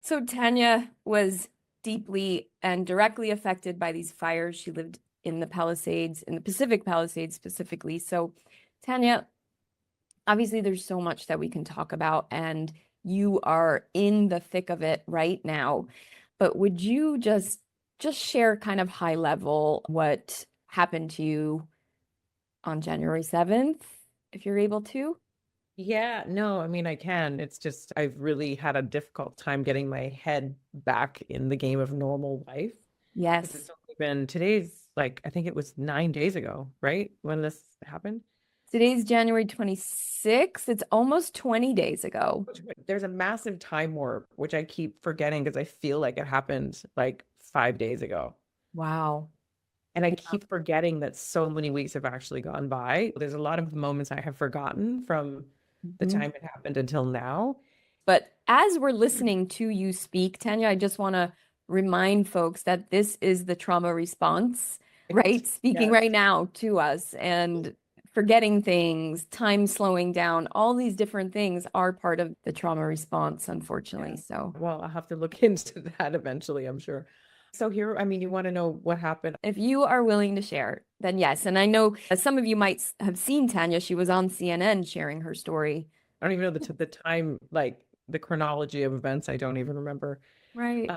So Tanya was deeply and directly affected by these fires. She lived in the Palisades, in the Pacific Palisades specifically. So, Tanya, obviously there's so much that we can talk about, and you are in the thick of it right now. But would you just share kind of high level what happened to you on January 7th, if you're able to? Yeah, no, I mean, I can. It's just, I've really had a difficult time getting my head back in the game of normal life because it's Yes. only been today's like, I think it was 9 days ago, right? When this happened. Today's January 26th. It's almost 20 days ago. There's a massive time warp, which I keep forgetting because I feel like it happened like 5 days ago. Wow. And I Yeah. keep forgetting that so many weeks have actually gone by. There's a lot of moments I have forgotten from the Mhm. time it happened until now. But as we're listening to you speak, Tanya, I just want to remind folks that this is the trauma response, right? Speaking Yes. right now to us and forgetting things, time slowing down, all these different things are part of the trauma response, unfortunately. Yeah. So Well, I'll have to look into that eventually, I'm sure. So here, I mean, you want to know what happened? if you are willing to share, then yes. And I know some of you might have seen Tanya. She was on CNN sharing her story. I don't even know the time, like the chronology of events. I don't even remember. Right. Um,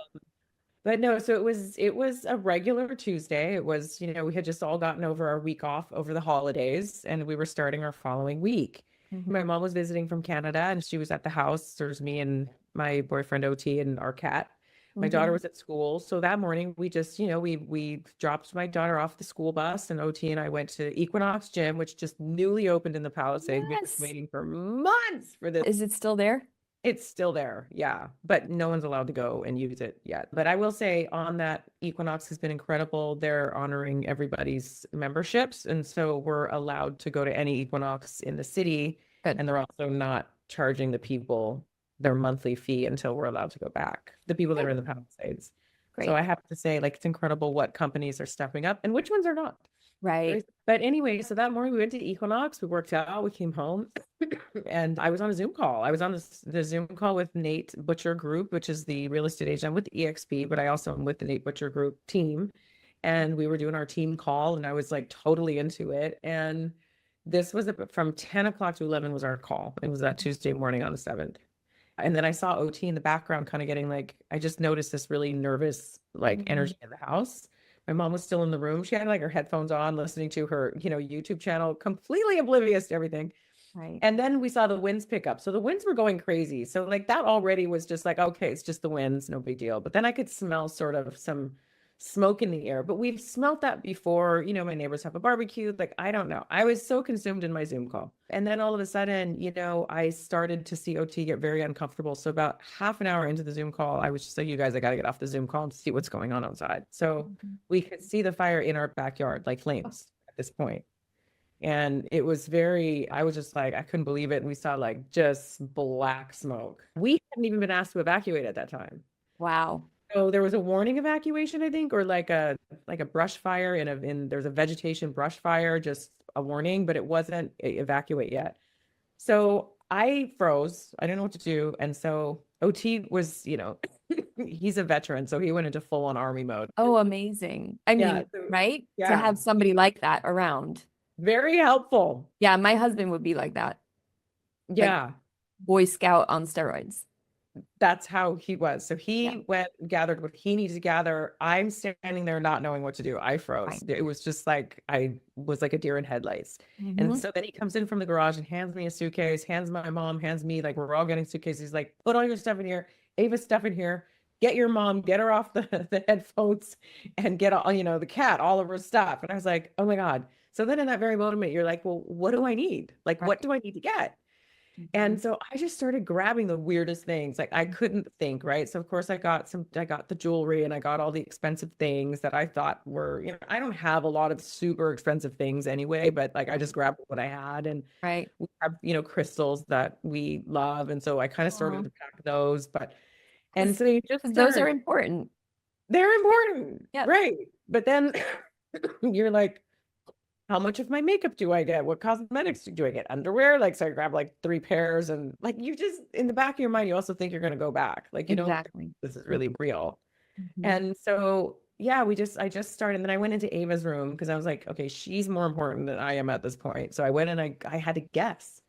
but no, so it was a regular Tuesday. It was, we had just all gotten over our week off over the holidays, and we were starting our following week. My Mhm. mom was visiting from Canada, and she was at the house. There's me and my boyfriend OT and our cat. My daughter Mhm. was at school. So that morning we just, we dropped my daughter off the school bus, and OT and I went to Equinox Gym, which just newly opened in the Palisades. We've been Yes. waiting for months for this. Is it still there? It's still there, yeah, but no one's allowed to go and use it yet. But I will say on that, Equinox has been incredible. They're honoring everybody's memberships, and so we're allowed to go to any Equinox in the city, Good. and they're also not charging the people their monthly fee until we're allowed to go back, the people that are Good. in the Palisades. So Great. I have to say, like, it's incredible what companies are stepping up and which ones are not. Right. But anyway, so that morning we went to Equinox, we worked out, we came home, and I was on a Zoom call. I was on the Zoom call with Nate Butcher Group, which is the real estate agent. I'm with EXP, but I also am with the Nate Butcher Group team. And we were doing our team call, and I was like totally into it. And this was from 10 o'clock to 11 was our call. It was that Tuesday morning on the 7th. And then I saw OT in the background, kind of getting like, I just noticed this really nervous, like Mhm. energy in the house. My mom was still in the room. She had like her headphones on, listening to her, YouTube channel, completely oblivious to everything. Right. And then we saw the winds pick up. So the winds were going crazy. So like that already was just like, okay, it's just the winds, no big deal. But then I could smell sort of some smoke in the air. But we've smelt that before. My neighbors have a barbecue. Like, I don't know. I was so consumed in my Zoom call. And then all of a sudden, I started to see OT get very uncomfortable. So about half an hour into the Zoom call, I was just like, you guys, I got to get off the Zoom call and see what's going on outside. So Mhm. we could see the fire in our backyard, like flames at this point. And it was I was just like, I couldn't believe it. And we saw like just black smoke. We hadn't even been asked to evacuate at that time. Wow. So there was a warning evacuation, I think, or like a brush fire there's a vegetation brush fire, just a warning, but it wasn't evacuate yet. So I froze. I didn't know what to do. And so OT was, he's a veteran, so he went into full on army mode. Oh, amazing. I Yeah. mean, right? To Yeah. have somebody like that around. Very helpful. Yeah, my husband would be like that, like Yeah. Boy Scout on steroids. That's how he was. So Yeah, he went, gathered what he needed to gather. I'm standing there not knowing what to do. I froze. fine. It was just like I was like a deer in headlights. And Hmm. so then he comes in from the garage and hands me a suitcase, hands my mom, hands me, like we're all getting suitcases. He's like, put all your stuff in here, Ava's stuff in here. Get your mom, get her off the headphones and get all, the cat, all of her stuff. And I was like, oh my God. So then in that very moment, you're like, well, what do I need? Like, what Right. do I need to get? Mhm. And so I just started grabbing the weirdest things. Like I couldn't think, right? So of course I got the jewelry and I got all the expensive things that I thought were, I don't have a lot of super expensive things anyway, but like I just grabbed what I had and Right. we have, crystals that we love. And so I kind of started Because to pack those, and so you just those are start, important. they're important, Yep. right? But then you're like, how much of my makeup do I get? What cosmetics do I get? Underwear? Like, so I grab like 3 pairs, and like, you just, in the back of your mind, you also think you're going to go back. Like, you don't, think Exactly. this is really real. Mhm. And so, yeah, I just started, and then I went into Ava's room because I was like, okay, she's more important than I am at this point. So I went and I had to guess,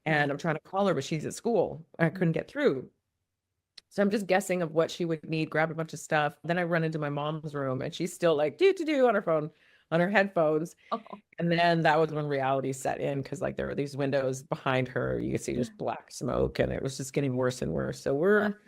Yeah. and I'm trying to call her, but she's at school. I couldn't get through. So I'm just guessing of what she would need, grab a bunch of stuff. Then I run into my mom's room, and she's still like do on her phone, on her headphones. Oh, And then that was when reality set in, because like there were these windows behind her. You could see just black smoke, and it was just getting worse and worse. So we're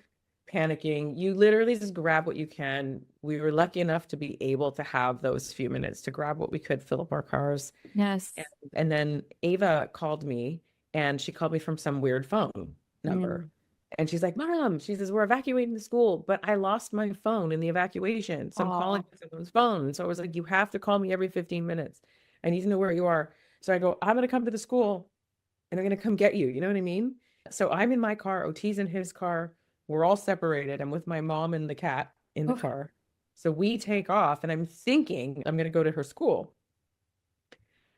panicking. You literally just grab what you can. We were lucky enough to be able to have those few minutes to grab what we could, fill up our cars. yes. And then Ava called me, and she called me from some weird phone number. Mm. And she's like, Mom, she says, we're evacuating the school, but I lost my phone in the evacuation. So I'm calling Oh, someone's phone. So I was like, you have to call me every 15 minutes. I need to know where you are. So I go, I'm going to come to the school, and I'm going to come get you. You know what I mean? So I'm in my car. OT's in his car. We're all separated. I'm with my mom and the cat in the oh, car. So we take off, and I'm thinking I'm going to go to her school.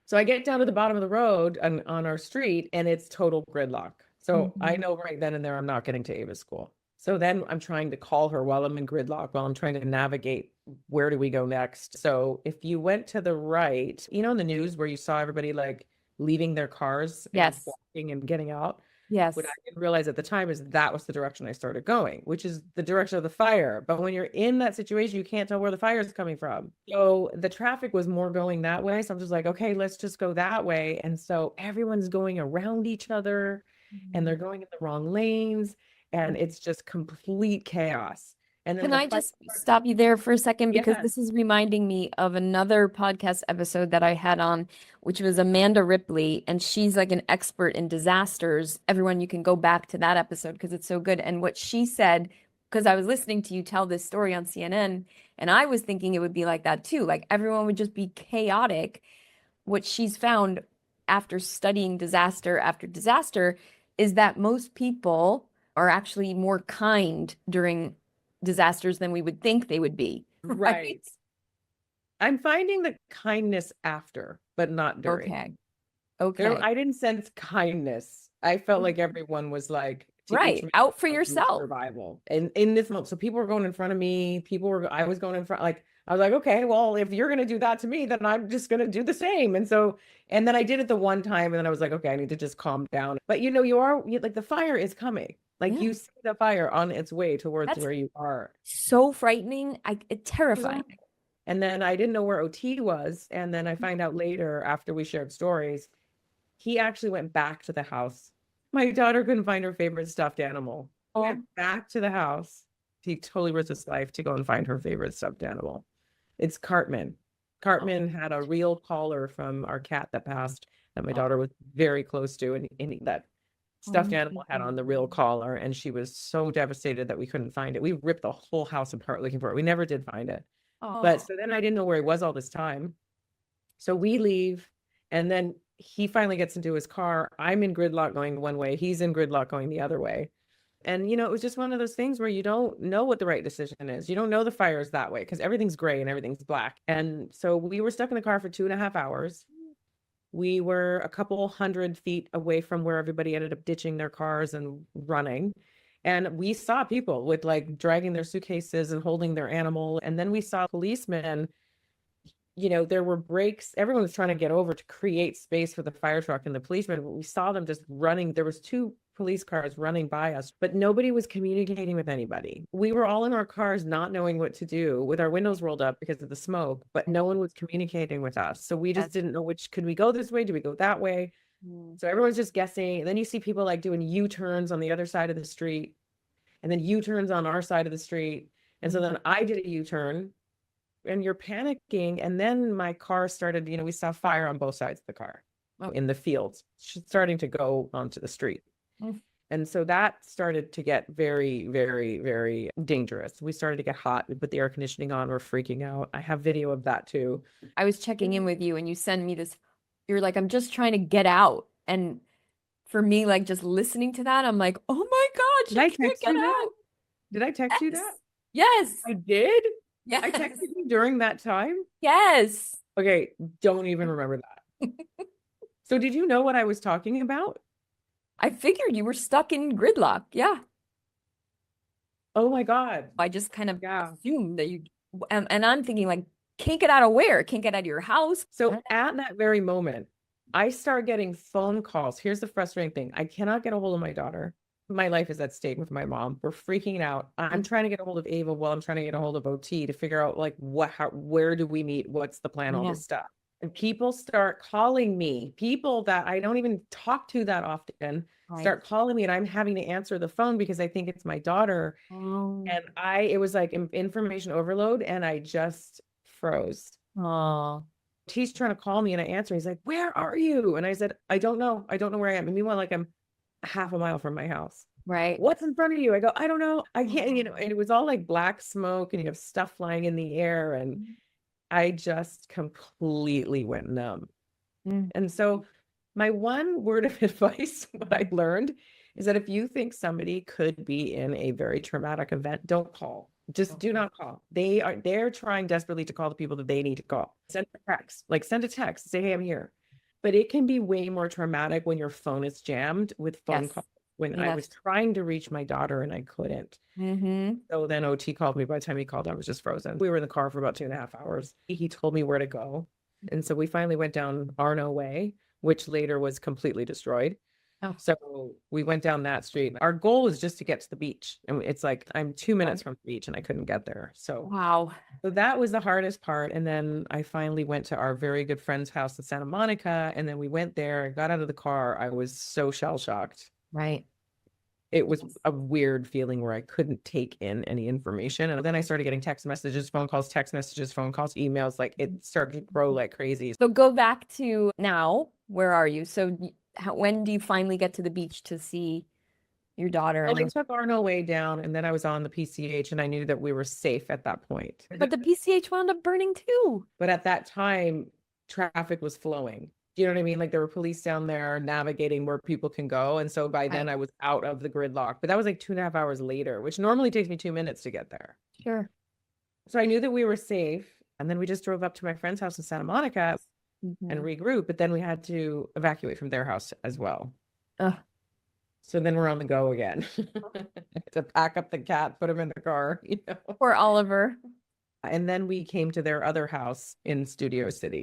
So I get down to the bottom of the road on our street, and it's total gridlock. So I mhm. know right then and there I'm not getting to Ava's school. So then I'm trying to call her while I'm in gridlock, while I'm trying to navigate where do we go next. So if you went to the right, you know, in the news where you saw everybody like leaving their cars and Yes. walking and getting out, what I Yes. didn't realize at the time is that was the direction I started going, which is the direction of the fire. But when you're in that situation, you can't tell where the fire is coming from. So the traffic was more going that way. So I'm just like, okay, let's just go that way. And so everyone's going around each other, and they're Mhm. going in the wrong lanes, and it's just complete chaos. And then Can the I fire, just stop you there for a second? Because yeah, this is reminding me of another podcast episode that I had on, which was Amanda Ripley, and she's like an expert in disasters. Everyone, you can go back to that episode because it's so good. And what she said, because I was listening to you tell this story on CNN, and I was thinking it would be like that too. Like everyone would just be chaotic. What she's found after studying disaster after disaster is that most people are actually more kind during disasters than we would think they would be, right? right. I'm finding the kindness after, but not during. Okay. Okay. I didn't sense kindness. I felt like everyone was like, to each Right. man Out for own yourself. survival. And in this moment, so people were going in front of me. I was going in front. Like, I was like, okay, well, if you're gonna do that to me, then I'm just gonna do the same. And so, and then I did it the one time, and then I was like, okay, I need to just calm down. But like the fire is coming. Like Yeah. you see the fire on its way towards That's where you are. so frightening. It's terrifying. And then I didn't know where OT was. And then I find out later, after we shared stories, he actually went back to the house. My daughter couldn't find her favorite stuffed animal. He Oh, went back to the house. He totally risked his life to go and find her favorite stuffed animal. It's Cartman. Cartman had a real collar from our cat that passed, that my oh, daughter was very close to, and that stuffed oh, animal had on the real collar, and she was so devastated that we couldn't find it. We ripped the whole house apart looking for it. We never did find it. But oh, so then I didn't know where he was all this time. So we leave, and then he finally gets into his car. I'm in gridlock going one way, he's in gridlock going the other way. And it was just one of those things where you don't know what the right decision is. You don't know the fire is that way because everything's gray and everything's black. And so we were stuck in the car for 2.5 hours. We were a couple 100 feet away from where everybody ended up ditching their cars and running. And we saw people with like dragging their suitcases and holding their animal. And then we saw policemen. There were breaks. Everyone was trying to get over to create space for the fire truck and the policemen. We saw them just running. There was 2 police cars running by us, but nobody was communicating with anybody. We were all in our cars, not knowing what to do, with our windows rolled up because of the smoke, but no one was communicating with us. So we just yes. didn't know could we go this way? Do we go that way? Mm. So everyone's just guessing. And then you see people like doing U-turns on the other side of the street, and then U-turns on our side of the street. And so then I did a U-turn, and you're panicking. And then my car started, we saw fire on both sides of the car in the fields, starting to go onto the street. Mm. And so that started to get very, very, very dangerous. We started to get hot. We put the air conditioning on. We're freaking out. I have video of that too. I was checking in with you and you send me this. You're like, I'm just trying to get out. And for me, like just listening to that, I'm like, oh my God, Did I she can't text get you that? out. Did I text you Yes. that? Yes. I did? I Yes. texted you during that time? Yes. Okay, don't even remember that. So did you know what I was talking about? I figured you were stuck in gridlock. Yeah. Oh my God. I just kind of Yeah. assumed that you, and I'm thinking like, can't get out of where? Can't get out of your house? So at that very moment, I start getting phone calls. Here's the frustrating thing. I cannot get a hold of my daughter. My life is at stake with my mom. We're freaking out. I'm trying to get a hold of Ava while I'm trying to get a hold of OT to figure out like where do we meet? What's the plan? All Yeah. this stuff. And people start calling me, people that I don't even talk to that often Right. start calling me, and I'm having to answer the phone because I think it's my daughter. Oh. And it was like information overload, and I just froze. Oh. He's trying to call me and I answer. He's like, "Where are you?" And I said, "I don't know. I don't know where I am." And meanwhile, like I'm half a mile from my house. Right. "What's in front of you?" I go, "I don't know. I can't," and it was all like black smoke and you have stuff flying in the air. And I just completely went numb. Mm. And so my one word of advice, what I learned is that if you think somebody could be in a very traumatic event, don't call. Just do not call. They're trying desperately to call the people that they need to call. Send a text, send a text, say, "Hey, I'm here." But it can be way more traumatic when your phone is jammed with phone Yes. calls. When I was Yes. trying to reach my daughter and I couldn't. Mm-hmm. So then OT called me. By the time he called, I was just frozen. We were in the car for about 2.5 hours. He told me where to go. And so we finally went down Arno Way, which later was completely destroyed. Oh. So we went down that street. Our goal was just to get to the beach. And it's like, I'm 2 minutes from the beach and I couldn't get there. So, Wow. so that was the hardest part. And then I finally went to our very good friend's house in Santa Monica. And then we went there, got out of the car. I was so shell shocked. Right. It was a weird feeling where I couldn't take in any information. And then I started getting text messages, phone calls, phone calls, emails. Like it started to grow like crazy. So go back to now. Where are you? So when do you finally get to the beach to see your daughter? Well, they took Arno way down, and then I was on the PCH, and I knew that we were safe at that point. But the PCH wound up burning too. But at that time, traffic was flowing. Do you know what I mean? Like there were police down there navigating where people can go. And so by then I was out of the gridlock, but that was like 2.5 hours later, which normally takes me 2 minutes to get there. Sure. So I knew that we were safe. And then we just drove up to my friend's house in Santa Monica and regroup. But then we had to evacuate from their house as well. So then we're on the go again. To pack up the cat, put him in the car, Poor Oliver. And then we came to their other house in Studio City.